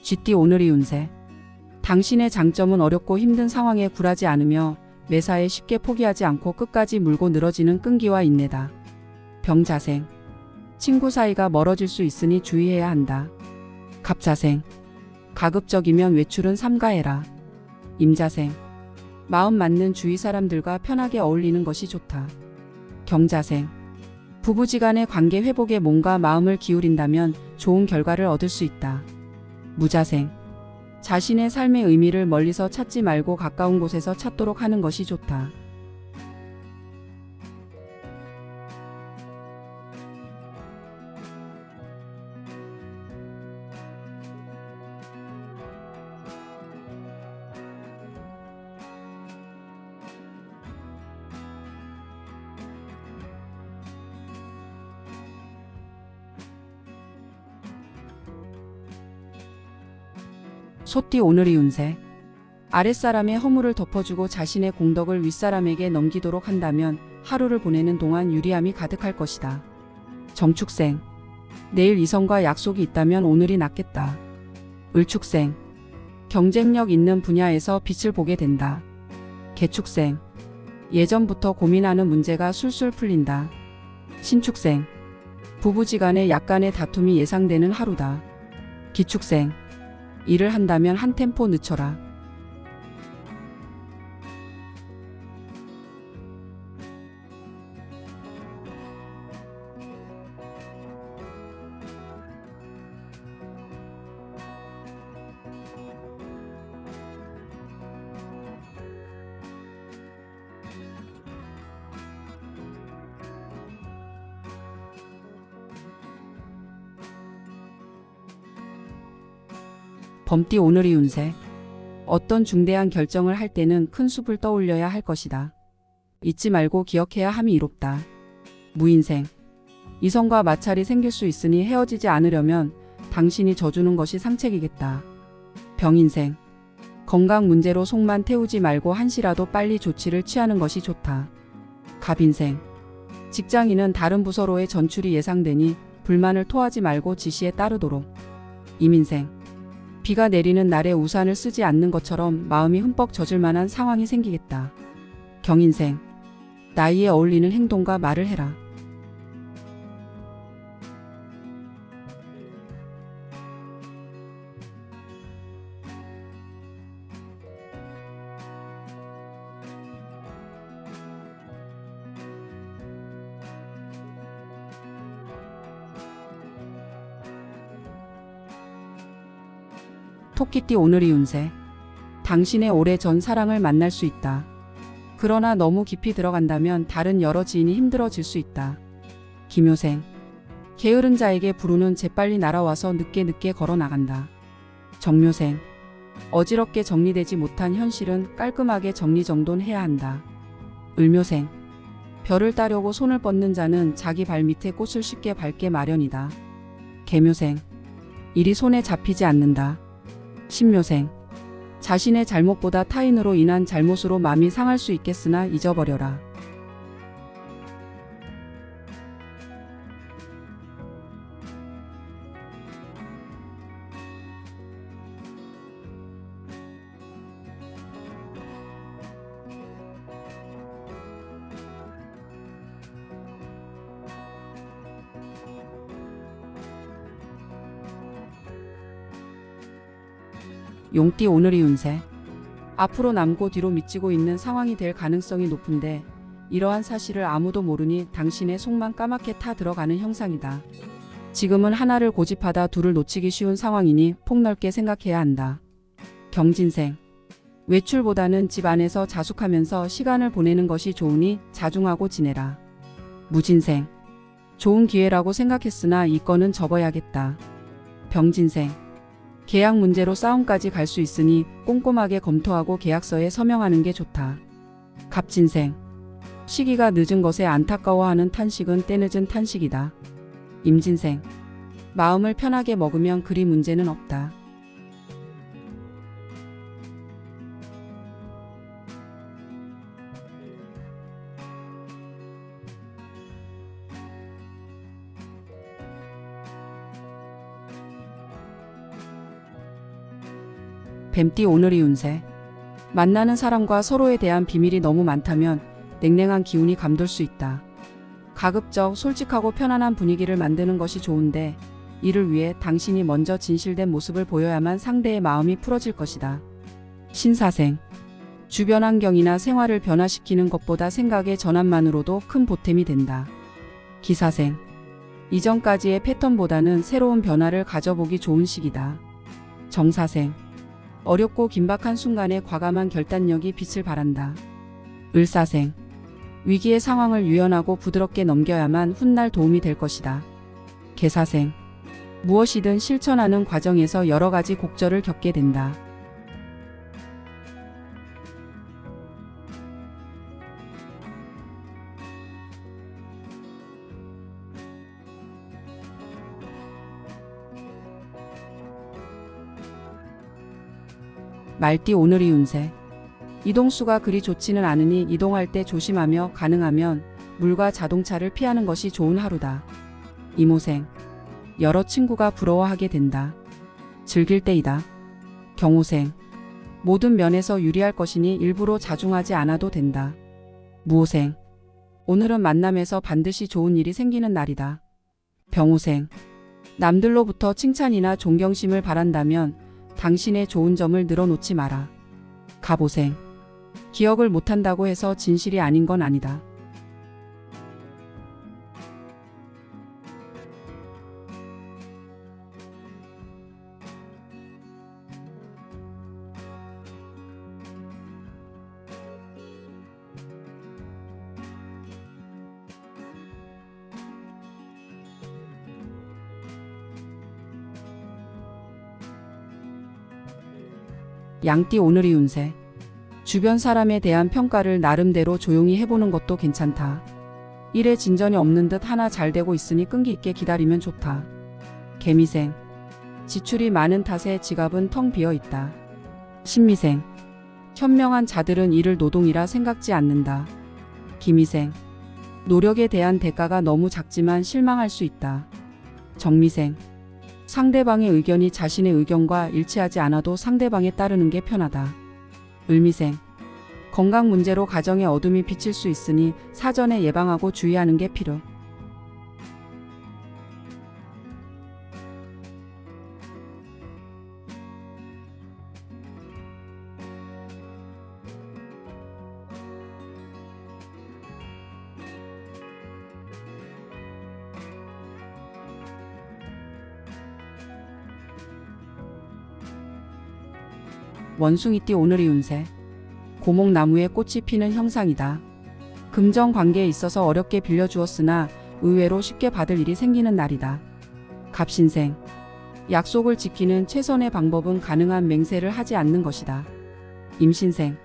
쥐띠 오늘의 운세. 당신의 장점은 어렵고 힘든 상황에 굴하지 않으며 매사에 쉽게 포기하지 않고 끝까지 물고 늘어지는 끈기와 인내다. 병자생. 친구 사이가 멀어질 수 있으니 주의해야 한다. 갑자생. 가급적이면 외출은 삼가해라. 임자생. 마음 맞는 주위 사람들과 편하게 어울리는 것이 좋다. 경자생. 부부지간의 관계 회복에 몸과 마음을 기울인다면 좋은 결과를 얻을 수 있다. 무자생. 자신의 삶의 의미를 멀리서 찾지 말고 가까운 곳에서 찾도록 하는 것이 좋다. 소띠 오늘의 운세. 아랫사람의 허물을 덮어주고 자신의 공덕을 윗사람에게 넘기도록 한다면 하루를 보내는 동안 유리함이 가득할 것이다. 정축생. 내일 이성과 약속이 있다면 오늘이 낫겠다. 을축생. 경쟁력 있는 분야에서 빛을 보게 된다. 개축생. 예전부터 고민하는 문제가 술술 풀린다. 신축생. 부부지간에 약간의 다툼이 예상되는 하루다. 기축생. 일을 한다면 한 템포 늦춰라. 범띠 오늘의 운세. 어떤 중대한 결정을 할 때는 큰 숲을 떠올려야 할 것이다. 잊지 말고 기억해야 함이 이롭다. 무인생. 이성과 마찰이 생길 수 있으니 헤어지지 않으려면 당신이 져주는 것이 상책이겠다. 병인생. 건강 문제로 속만 태우지 말고 한시라도 빨리 조치를 취하는 것이 좋다. 갑인생. 직장인은 다른 부서로의 전출이 예상되니 불만을 토하지 말고 지시에 따르도록. 임인생. 비가 내리는 날에 우산을 쓰지 않는 것처럼 마음이 흠뻑 젖을 만한 상황이 생기겠다. 경인생. 나이에 어울리는 행동과 말을 해라. 토끼띠 오늘의 운세. 당신의 오래전 사랑을 만날 수 있다. 그러나 너무 깊이 들어간다면 다른 여러 지인이 힘들어질 수 있다. 기묘생. 게으른 자에게 불운은 재빨리 날아와서 늦게 걸어 나간다. 정묘생. 어지럽게 정리되지 못한 현실은 깔끔하게 정리정돈해야 한다. 을묘생. 별을 따려고 손을 뻗는 자는 자기 발 밑에 꽃을 쉽게 밟게 마련이다. 계묘생. 일이 손에 잡히지 않는다. 신묘생. 자신의 잘못보다 타인으로 인한 잘못으로 마음이 상할 수 있겠으나 잊어버려라. 용띠 오늘의 운세. 앞으로 남고 뒤로 미치고 있는 상황이 될 가능성이 높은데 이러한 사실을 아무도 모르니 당신의 속만 까맣게 타 들어가는 형상이다. 지금은 하나를 고집하다 둘을 놓치기 쉬운 상황이니 폭넓게 생각해야 한다. 경진생. 외출보다는 집 안에서 자숙하면서 시간을 보내는 것이 좋으니 자중하고 지내라. 무진생. 좋은 기회라고 생각했으나 이 건은 접어야겠다. 병진생. 계약 문제로 싸움까지 갈 수 있으니 꼼꼼하게 검토하고 계약서에 서명하는 게 좋다. 갑진생. 시기가 늦은 것에 안타까워하는 탄식은 때늦은 탄식이다. 임진생. 마음을 편하게 먹으면 그리 문제는 없다. 뱀띠 오늘의 운세. 만나는 사람과 서로에 대한 비밀이 너무 많다면 냉랭한 기운이 감돌 수 있다. 가급적 솔직하고 편안한 분위기를 만드는 것이 좋은데 이를 위해 당신이 먼저 진실된 모습을 보여야만 상대의 마음이 풀어질 것이다. 신사생. 주변 환경이나 생활을 변화시키는 것보다 생각의 전환만으로도 큰 보탬이 된다. 기사생. 이전까지의 패턴보다는 새로운 변화를 가져보기 좋은 시기다. 정사생. 어렵고 긴박한 순간에 과감한 결단력이 빛을 발한다. 을사생. 위기의 상황을 유연하고 부드럽게 넘겨야만 훗날 도움이 될 것이다. 계사생. 무엇이든 실천하는 과정에서 여러 가지 곡절을 겪게 된다. 말띠 오늘의 운세. 이동수가 그리 좋지는 않으니 이동할 때 조심하며 가능하면 물과 자동차를 피하는 것이 좋은 하루다. 이모생. 여러 친구가 부러워하게 된다. 즐길 때이다. 경호생. 모든 면에서 유리할 것이니 일부러 자중하지 않아도 된다. 무호생. 오늘은 만남에서 반드시 좋은 일이 생기는 날이다. 병호생. 남들로부터 칭찬이나 존경심을 바란다면 당신의 좋은 점을 늘어놓지 마라. 갑오생. 기억을 못한다고 해서 진실이 아닌 건 아니다. 양띠 오늘의 운세. 주변 사람에 대한 평가를 나름대로 조용히 해보는 것도 괜찮다. 일에 진전이 없는 듯 하나 잘 되고 있으니 끈기 있게 기다리면 좋다. 개미생. 지출이 많은 탓에 지갑은 텅 비어 있다. 신미생. 현명한 자들은 이를 노동이라 생각지 않는다. 기미생. 노력에 대한 대가가 너무 작지만 실망할 수 있다. 정미생. 상대방의 의견이 자신의 의견과 일치하지 않아도 상대방에 따르는 게 편하다. 을미생. 건강 문제로 가정에 어둠이 비칠 수 있으니 사전에 예방하고 주의하는 게 필요. 원숭이띠 오늘의 운세. 고목나무에 꽃이 피는 형상이다. 금전 관계에 있어서 어렵게 빌려주었으나 의외로 쉽게 받을 일이 생기는 날이다. 갑신생. 약속을 지키는 최선의 방법은 가능한 맹세를 하지 않는 것이다. 임신생.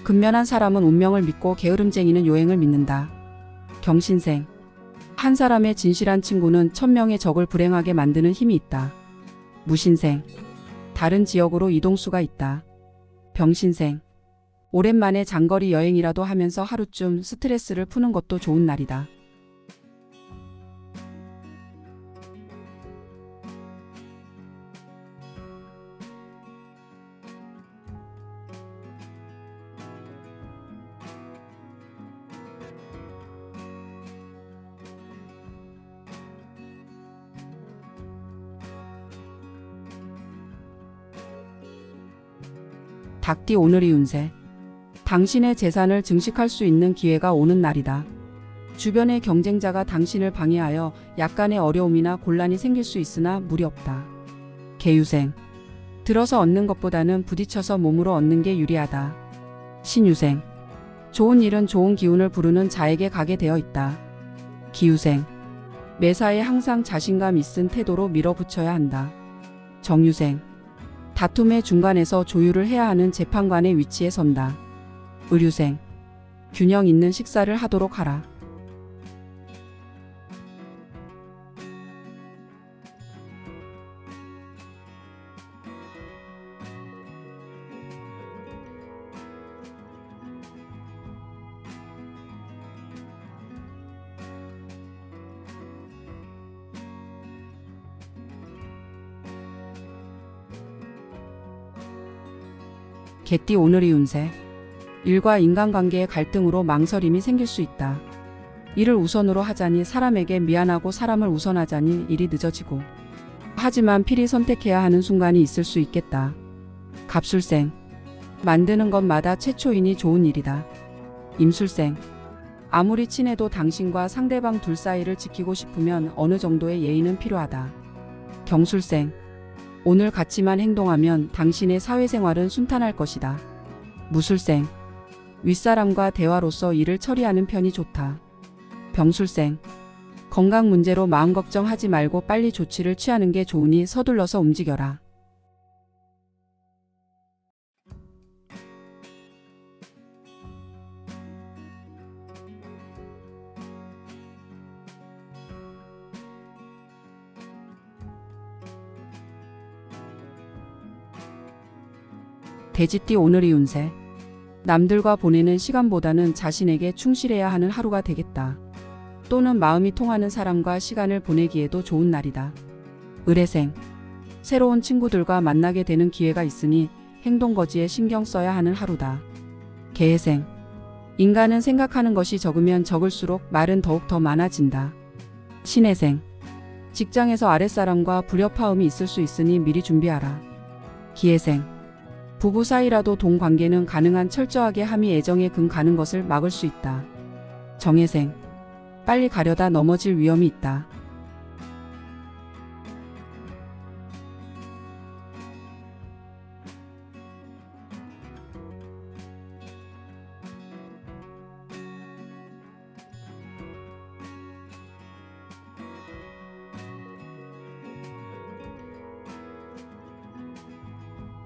근면한 사람은 운명을 믿고 게으름쟁이는 요행을 믿는다. 경신생. 한 사람의 진실한 친구는 1000명의 적을 불행하게 만드는 힘이 있다. 무신생. 다른 지역으로 이동수가 있다. 병신생. 오랜만에 장거리 여행이라도 하면서 하루쯤 스트레스를 푸는 것도 좋은 날이다. 닭띠 오늘의 운세. 당신의 재산을 증식할 수 있는 기회가 오는 날이다. 주변의 경쟁자가 당신을 방해하여 약간의 어려움이나 곤란이 생길 수 있으나 무리 없다. 개유생. 들어서 얻는 것보다는 부딪혀서 몸으로 얻는 게 유리하다. 신유생. 좋은 일은 좋은 기운을 부르는 자에게 가게 되어 있다. 기유생. 매사에 항상 자신감 있은 태도로 밀어붙여야 한다. 정유생. 다툼의 중간에서 조율을 해야 하는 재판관의 위치에 선다. 의류생. 균형 있는 식사를 하도록 하라. 개띠 오늘의 운세. 일과 인간관계의 갈등으로 망설임이 생길 수 있다. 일을 우선으로 하자니 사람에게 미안하고 사람을 우선하자니 일이 늦어지고. 하지만 필히 선택해야 하는 순간이 있을 수 있겠다. 갑술생. 만드는 것마다 최초이니 좋은 일이다. 임술생. 아무리 친해도 당신과 상대방 둘 사이를 지키고 싶으면 어느 정도의 예의는 필요하다. 경술생. 오늘 같이만 행동하면 당신의 사회생활은 순탄할 것이다. 무술생. 윗사람과 대화로서 일을 처리하는 편이 좋다. 병술생. 건강 문제로 마음 걱정하지 말고 빨리 조치를 취하는 게 좋으니 서둘러서 움직여라. 돼지띠 오늘의 운세. 남들과 보내는 시간보다는 자신에게 충실해야 하는 하루가 되겠다. 또는 마음이 통하는 사람과 시간을 보내기에도 좋은 날이다. 을해생. 새로운 친구들과 만나게 되는 기회가 있으니 행동거지에 신경 써야 하는 하루다. 개해생. 인간은 생각하는 것이 적으면 적을수록 말은 더욱 더 많아진다. 신해생. 직장에서 아랫사람과 불협화음이 있을 수 있으니 미리 준비하라. 기해생. 부부 사이라도 돈 관계는 가능한 철저하게 함이 애정에 금 가는 것을 막을 수 있다. 정해생. 빨리 가려다 넘어질 위험이 있다.